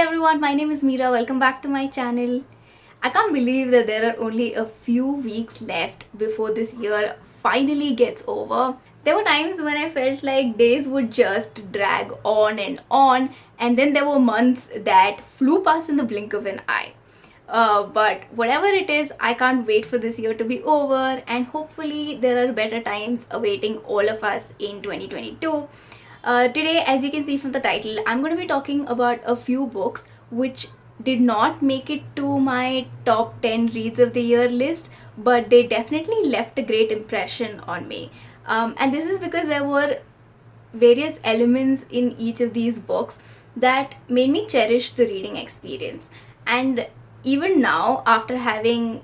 everyone, my name is Meera. Welcome back to my channel. I can't believe that there are only a few weeks left before this year finally gets over. There were times when I felt like days would just drag on, and then there were months that flew past in the blink of an eye. But whatever it is, I can't wait for this year to be over, and hopefully there are better times awaiting all of us in 2022. Today, as you can see from the title, I'm going to be talking about a few books which did not make it to my top 10 reads of the year list, but they definitely left a great impression on me. And this is because there were various elements in each of these books that made me cherish the reading experience. And even now, after having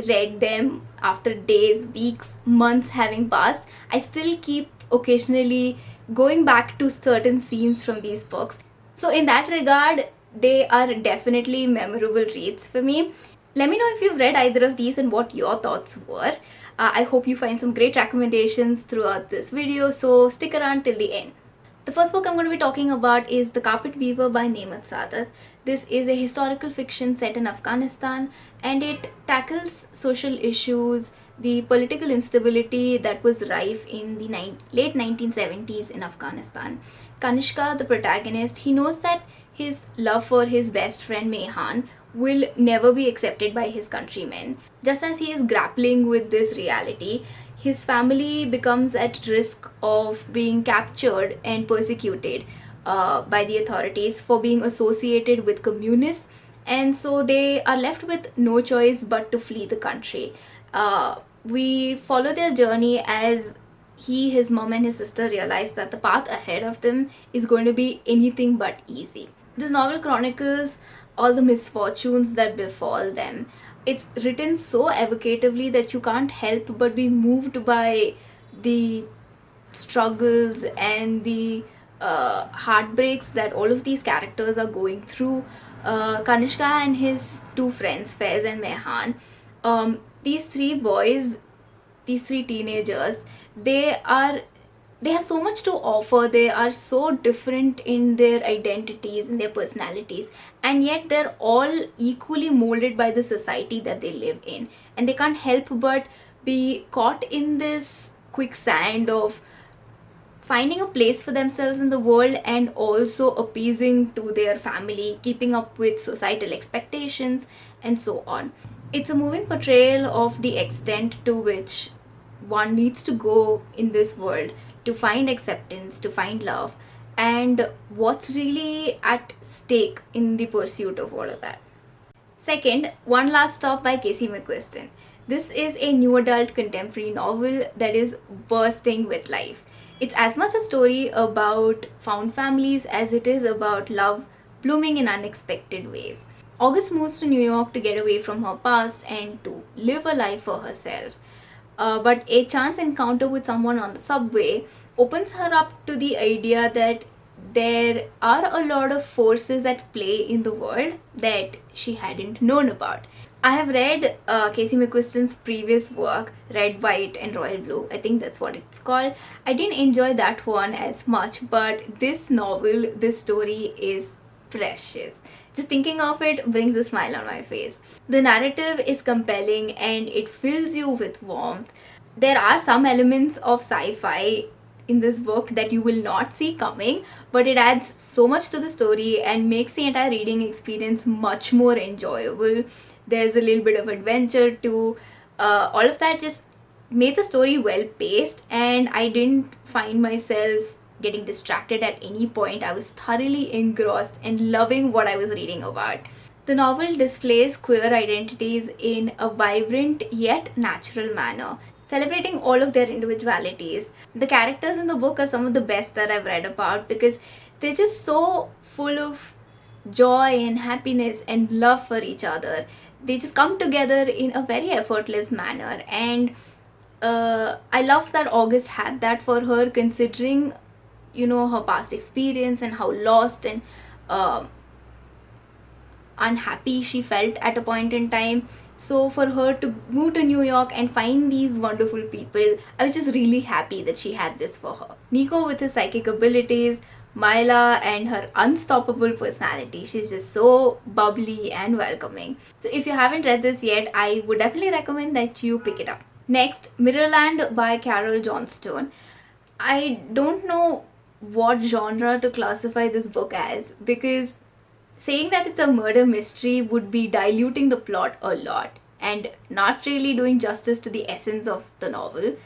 read them, after days, weeks, months having passed, I still keep occasionally going back to certain scenes from these books. So in that regard, they are definitely memorable reads for me. Let me know if you've read either of these and what your thoughts were. I hope you find some great recommendations throughout this video, so stick around till the end. The first book I'm going to be talking about is The Carpet Weaver by Nemat Sadat. This is a historical fiction set in Afghanistan, and it tackles social issues, the political instability that was rife in the late 1970s in Afghanistan. Kanishka, the protagonist, he knows that his love for his best friend Mehan will never be accepted by his countrymen. Just as he is grappling with this reality, his family becomes at risk of being captured and persecuted by the authorities for being associated with communists, and so they are left with no choice but to flee the country. We follow their journey as he, his mom, and his sister realize that the path ahead of them is going to be anything but easy. This novel chronicles all the misfortunes that befall them. It's written so evocatively that you can't help but be moved by the struggles and the heartbreaks that all of these characters are going through. Kanishka and his two friends, Faiz and Mehan, these three boys, these three teenagers, they have so much to offer. They are so different in their identities and their personalities, and yet they're all equally molded by the society that they live in, and they can't help but be caught in this quicksand of finding a place for themselves in the world and also appeasing to their family, keeping up with societal expectations, and so on. It's a moving portrayal of the extent to which one needs to go in this world to find acceptance, to find love, and what's really at stake in the pursuit of all of that. Second, One Last Stop by Casey McQuiston. This is a new adult contemporary novel that is bursting with life. It's as much a story about found families as it is about love blooming in unexpected ways. August moves to New York to get away from her past and to live a life for herself. But a chance encounter with someone on the subway opens her up to the idea that there are a lot of forces at play in the world that she hadn't known about. I have read Casey McQuiston's previous work, Red, White, and Royal Blue. I think that's what it's called. I didn't enjoy that one as much, but this novel, this story is precious. Just thinking of it brings a smile on my face. The narrative is compelling and it fills you with warmth. There are some elements of sci-fi in this book that you will not see coming, but it adds so much to the story and makes the entire reading experience much more enjoyable. There's a little bit of adventure too. All of that just made the story well paced, and I didn't find myself getting distracted at any point. I was thoroughly engrossed and loving what I was reading about. The novel displays queer identities in a vibrant yet natural manner, celebrating all of their individualities. The characters in the book are some of the best that I've read about because they're just so full of joy and happiness and love for each other. They just come together in a very effortless manner, and I love that August had that for her, considering her past experience and how lost and unhappy she felt at a point in time. So for her to move to New York and find these wonderful people, I was just really happy that she had this for her. Nico, with his psychic abilities, Myla and her unstoppable personality. She's just so bubbly and welcoming. So if you haven't read this yet, I would definitely recommend that you pick it up. Next, Mirrorland by Carol Johnstone. I don't know what genre to classify this book as, because saying that it's a murder mystery would be diluting the plot a lot and not really doing justice to the essence of the novel.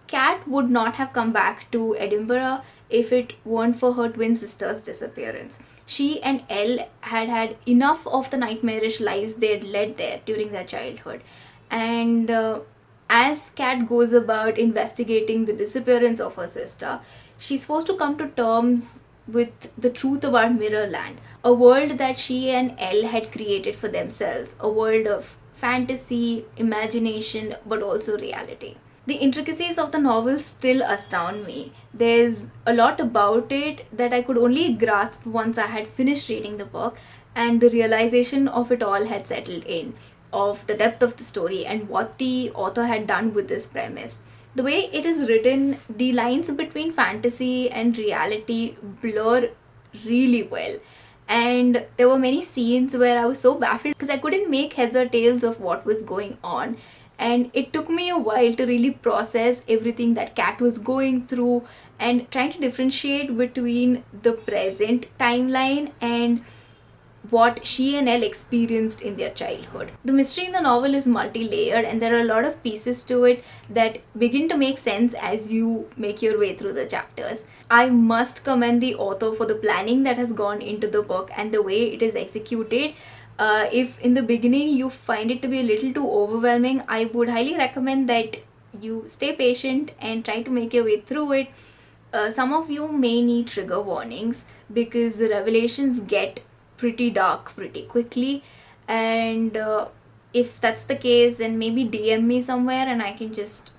Kat would not have come back to Edinburgh if it weren't for her twin sister's disappearance. She and Elle had had enough of the nightmarish lives they'd led there during their childhood. And as Kat goes about investigating the disappearance of her sister, she's forced to come to terms with the truth about Mirrorland, a world that she and Elle had created for themselves, a world of fantasy, imagination, but also reality. The intricacies of the novel still astound me. There's a lot about it that I could only grasp once I had finished reading the book and the realization of it all had settled in, of the depth of the story and what the author had done with this premise. The way it is written, the lines between fantasy and reality blur really well. And there were many scenes where I was so baffled because I couldn't make heads or tails of what was going on. And it took me a while to really process everything that Kat was going through and trying to differentiate between the present timeline and what she and Elle experienced in their childhood. The mystery in the novel is multi-layered and there are a lot of pieces to it that begin to make sense as you make your way through the chapters. I must commend the author for the planning that has gone into the book and the way it is executed. If in the beginning you find it to be a little too overwhelming, I would highly recommend that you stay patient and try to make your way through it. Some of you may need trigger warnings because the revelations get pretty dark pretty quickly, and if that's the case, then maybe DM me somewhere and I can just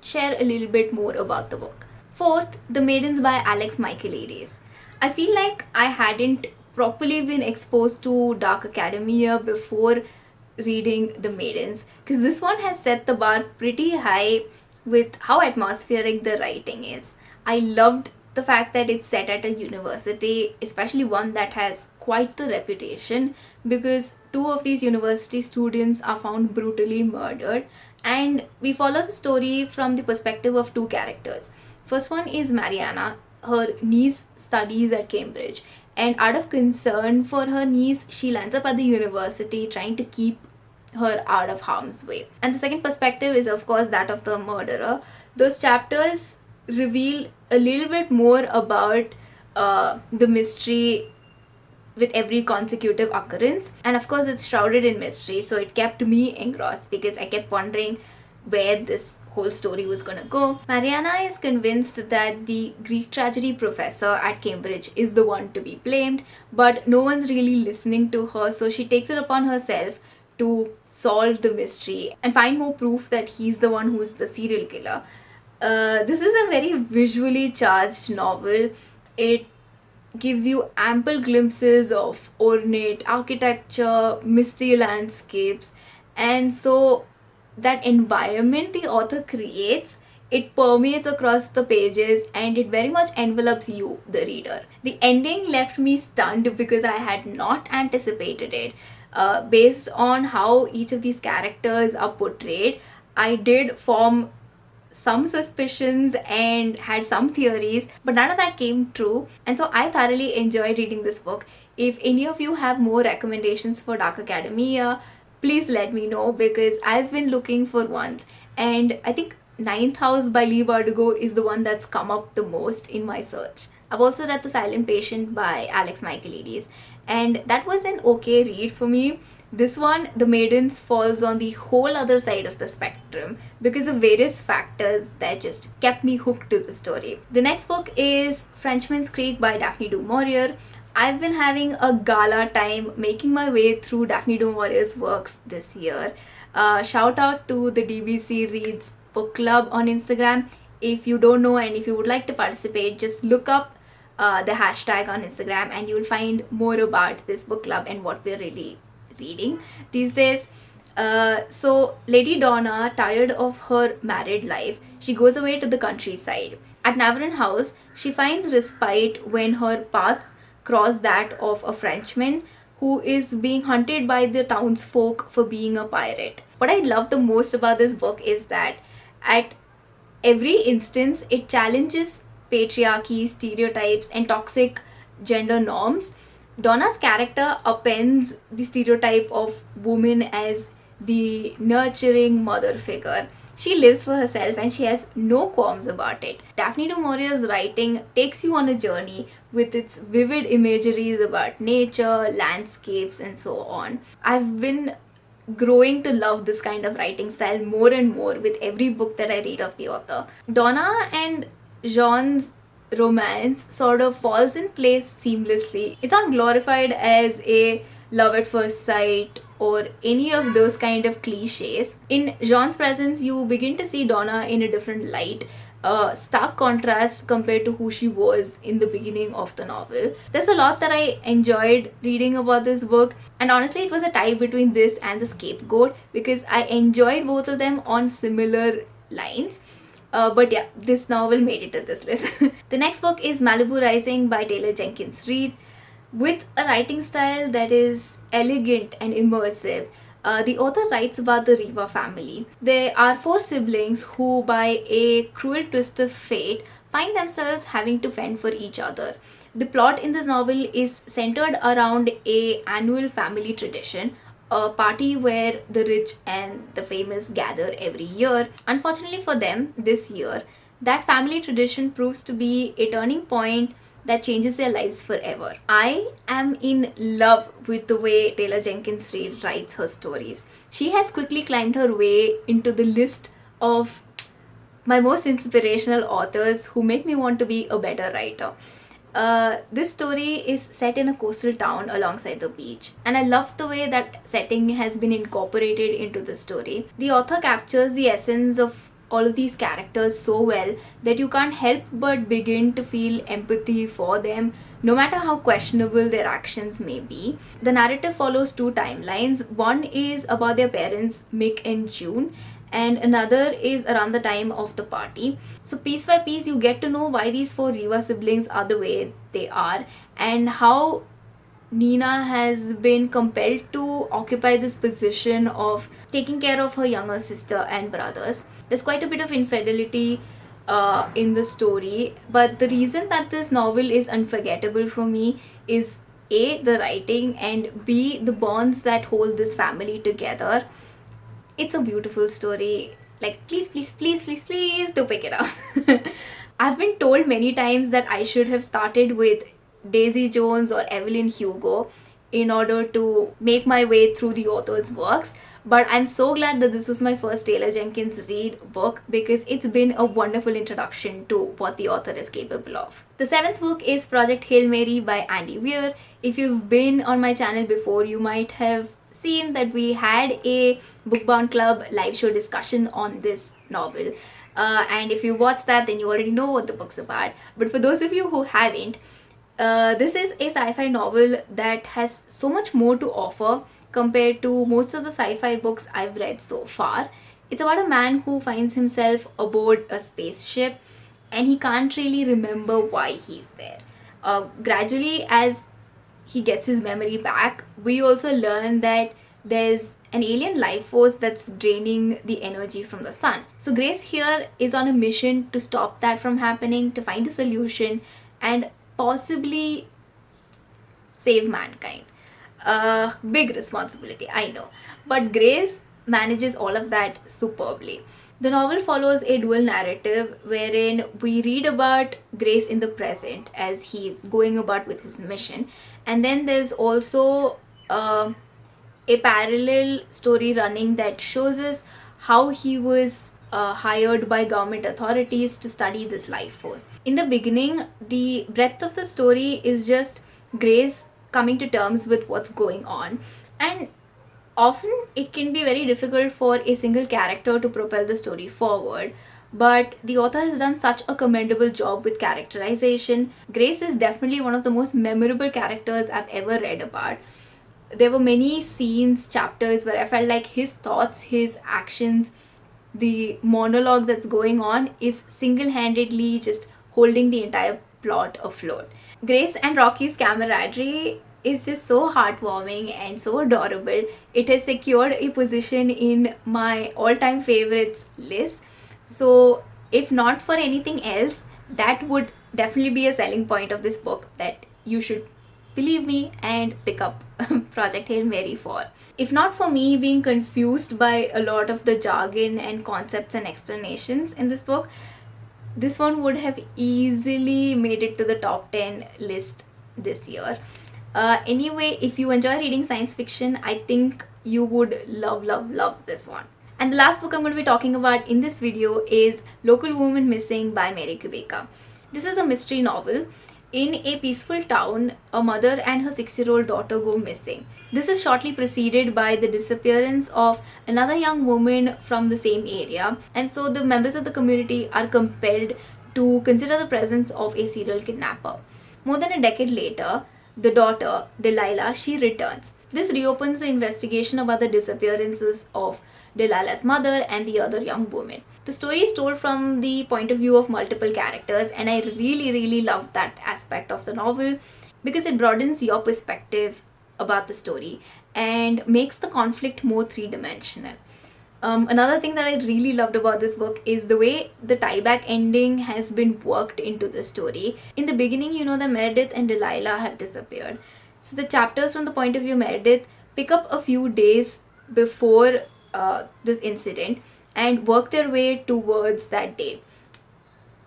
share a little bit more about the book. Fourth, The Maidens by Alex Michaelides. I feel like I hadn't properly been exposed to Dark Academia before reading The Maidens, because this one has set the bar pretty high with how atmospheric the writing is. I loved the fact that it's set at a university, especially one that has quite the reputation, because two of these university students are found brutally murdered, and we follow the story from the perspective of two characters. First one is Mariana. Her niece studies at Cambridge, and out of concern for her niece, she lands up at the university trying to keep her out of harm's way. And the second perspective is, of course, that of the murderer. Those chapters reveal a little bit more about the mystery with every consecutive occurrence, and of course it's shrouded in mystery, so it kept me engrossed because I kept wondering where this whole story was gonna go. Mariana is convinced that the Greek tragedy professor at Cambridge is the one to be blamed, but no one's really listening to her, so she takes it upon herself to solve the mystery and find more proof that he's the one who's the serial killer. This is a very visually charged novel. It gives you ample glimpses of ornate architecture, misty landscapes, and so that environment the author creates, it permeates across the pages and it very much envelopes you, the reader. The ending left me stunned because I had not anticipated it. Based on how each of these characters are portrayed, I did form some suspicions and had some theories, but none of that came true, and so I thoroughly enjoyed reading this book. If any of you have more recommendations for Dark Academia, please let me know, because I've been looking for ones, and I think Ninth House by Leigh Bardugo is the one that's come up the most in my search. I've also read The Silent Patient by Alex Michaelides, and that was an okay read for me. This one, The Maidens, falls on the whole other side of the spectrum because of various factors that just kept me hooked to the story. The next book is Frenchman's Creek by Daphne du Maurier. I've been having a gala time making my way through Daphne du Maurier's works this year. Shout out to the DBC Reads Book Club on Instagram. If you don't know and if you would like to participate, just look up the hashtag on Instagram and you'll find more about this book club and what we're really reading these days. So Lady Donna, tired of her married life, she goes away to the countryside. At Navarin House, she finds respite when her paths cross that of a Frenchman who is being hunted by the townsfolk for being a pirate. What I love the most about this book is that at every instance it challenges patriarchy, stereotypes, and toxic gender norms. Donna's character upends the stereotype of woman as the nurturing mother figure. She lives for herself and she has no qualms about it. Daphne du Maurier's writing takes you on a journey with its vivid imageries about nature, landscapes, and so on. I've been growing to love this kind of writing style more and more with every book that I read of the author. Donna and Jean's romance sort of falls in place seamlessly. It's not glorified as a love at first sight or any of those kind of cliches. In Jean's presence, you begin to see Donna in a different light, a stark contrast compared to who she was in the beginning of the novel. There's a lot that I enjoyed reading about this book, and honestly, it was a tie between this and The Scapegoat because I enjoyed both of them on similar lines. But yeah, this novel made it to this list. The next book is Malibu Rising by Taylor Jenkins Reid. With a writing style that is elegant and immersive, the author writes about the Riva family. There are four siblings who, by a cruel twist of fate, find themselves having to fend for each other. The plot in this novel is centered around a annual family tradition, a party where the rich and the famous gather every year. Unfortunately for them, this year, that family tradition proves to be a turning point that changes their lives forever. I am in love with the way Taylor Jenkins Reid writes her stories. She has quickly climbed her way into the list of my most inspirational authors who make me want to be a better writer. This story is set in a coastal town alongside the beach, and I love the way that setting has been incorporated into the story. The author captures the essence of all of these characters so well that you can't help but begin to feel empathy for them, no matter how questionable their actions may be. The narrative follows two timelines. One is about their parents, Mick and June, and another is around the time of the party. So piece by piece you get to know why these four Riva siblings are the way they are and how Nina has been compelled to occupy this position of taking care of her younger sister and brothers. There's quite a bit of infidelity in the story, but the reason that this novel is unforgettable for me is A, the writing, and B, the bonds that hold this family together. It's a beautiful story. Like, please, please, please, please, please do pick it up. I've been told many times that I should have started with Daisy Jones or Evelyn Hugo in order to make my way through the author's works, but I'm so glad that this was my first Taylor Jenkins Reid book because it's been a wonderful introduction to what the author is capable of. The seventh book is Project Hail Mary by Andy Weir. If you've been on my channel before, you might have seen that we had a Bookbound Club live show discussion on this novel. And if you watched that, then you already know what the book's about. But for those of you who haven't, this is a sci-fi novel that has so much more to offer compared to most of the sci-fi books I've read so far. It's about a man who finds himself aboard a spaceship and he can't really remember why he's there. Gradually, as he gets his memory back, we also learn that there's an alien life force that's draining the energy from the sun. So Grace here is on a mission to stop that from happening, to find a solution and possibly save mankind. Big responsibility, I know, but Grace manages all of that superbly. The novel follows a dual narrative wherein we read about Grace in the present as he's going about with his mission, and then there's also a parallel story running that shows us how he was hired by government authorities to study this life force. In the beginning, the breadth of the story is just Grace coming to terms with what's going on, and often it can be very difficult for a single character to propel the story forward, but the author has done such a commendable job with characterization. Grace is definitely one of the most memorable characters I've ever read about. There were many scenes, chapters where I felt like his thoughts, his actions, the monologue that's going on is single-handedly just holding the entire plot afloat. Grace and Rocky's camaraderie is just so heartwarming and so adorable. It has secured a position in my all-time favorites list. So if not for anything else, that would definitely be a selling point of this book that you should believe me and pick up Project Hail Mary for. If not for me being confused by a lot of the jargon and concepts and explanations in this book, this one would have easily made it to the top 10 list this year. Anyway, if you enjoy reading science fiction, I think you would love this one. And the last book I'm going to be talking about in this video is Local Woman Missing by Mary Kubica. This is a mystery novel. In a peaceful town, a mother and her 6-year-old daughter go missing. This is shortly preceded by the disappearance of another young woman from the same area, and so the members of the community are compelled to consider the presence of a serial kidnapper. More than a decade later, the daughter, Delilah, she returns. This reopens the investigation about the disappearances of Delilah's mother and the other young woman. The story is told from the point of view of multiple characters, and I really love that aspect of the novel because it broadens your perspective about the story and makes the conflict more three-dimensional. Another thing that I really loved about this book is the way the tieback ending has been worked into the story. In the beginning, you know that Meredith and Delilah have disappeared. So the chapters from the point of view of Meredith pick up a few days before this incident and work their way towards that day,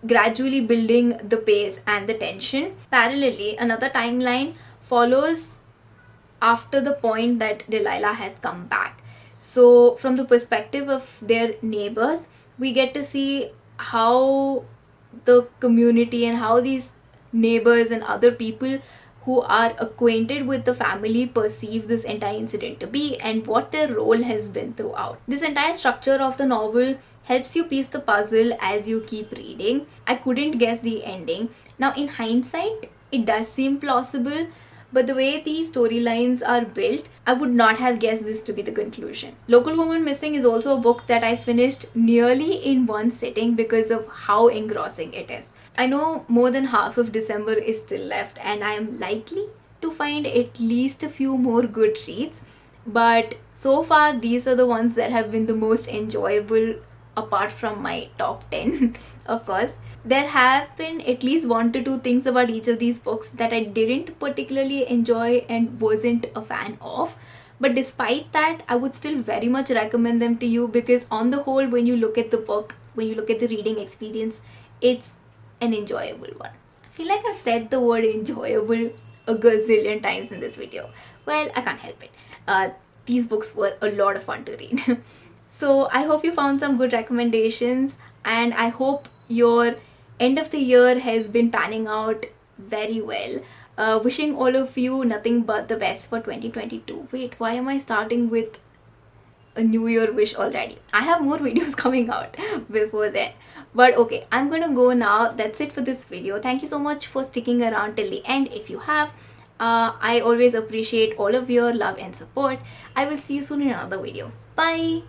gradually building the pace and the tension. Parallelly, another timeline follows after the point that Delilah has come back. So from the perspective of their neighbors, we get to see how the community and how these neighbors and other people who are acquainted with the family perceive this entire incident to be and what their role has been throughout. This entire structure of the novel helps you piece the puzzle as you keep reading. I couldn't guess the ending. Now in hindsight, it does seem plausible, but the way the storylines are built, I would not have guessed this to be the conclusion. Local Woman Missing is also a book that I finished nearly in one sitting because of how engrossing it is. I know more than half of December is still left and I am likely to find at least a few more good reads, but so far these are the ones that have been the most enjoyable apart from my top 10 of course. There have been at least 1 to 2 things about each of these books that I didn't particularly enjoy and wasn't a fan of, but despite that I would still very much recommend them to you because on the whole, when you look at the book, when you look at the reading experience, it's an enjoyable one. I feel like I've said the word enjoyable a gazillion times in this video. Well, I can't help it. These books were a lot of fun to read. So I hope you found some good recommendations and I hope your end of the year has been panning out very well. Wishing all of you nothing but the best for 2022. Wait, why am I starting with a new year wish already? I have more videos coming out before then, but okay, I'm gonna go now. That's it for this video. Thank you so much for sticking around till the end. If you have, I always appreciate all of your love and support. I will see you soon in another video. Bye.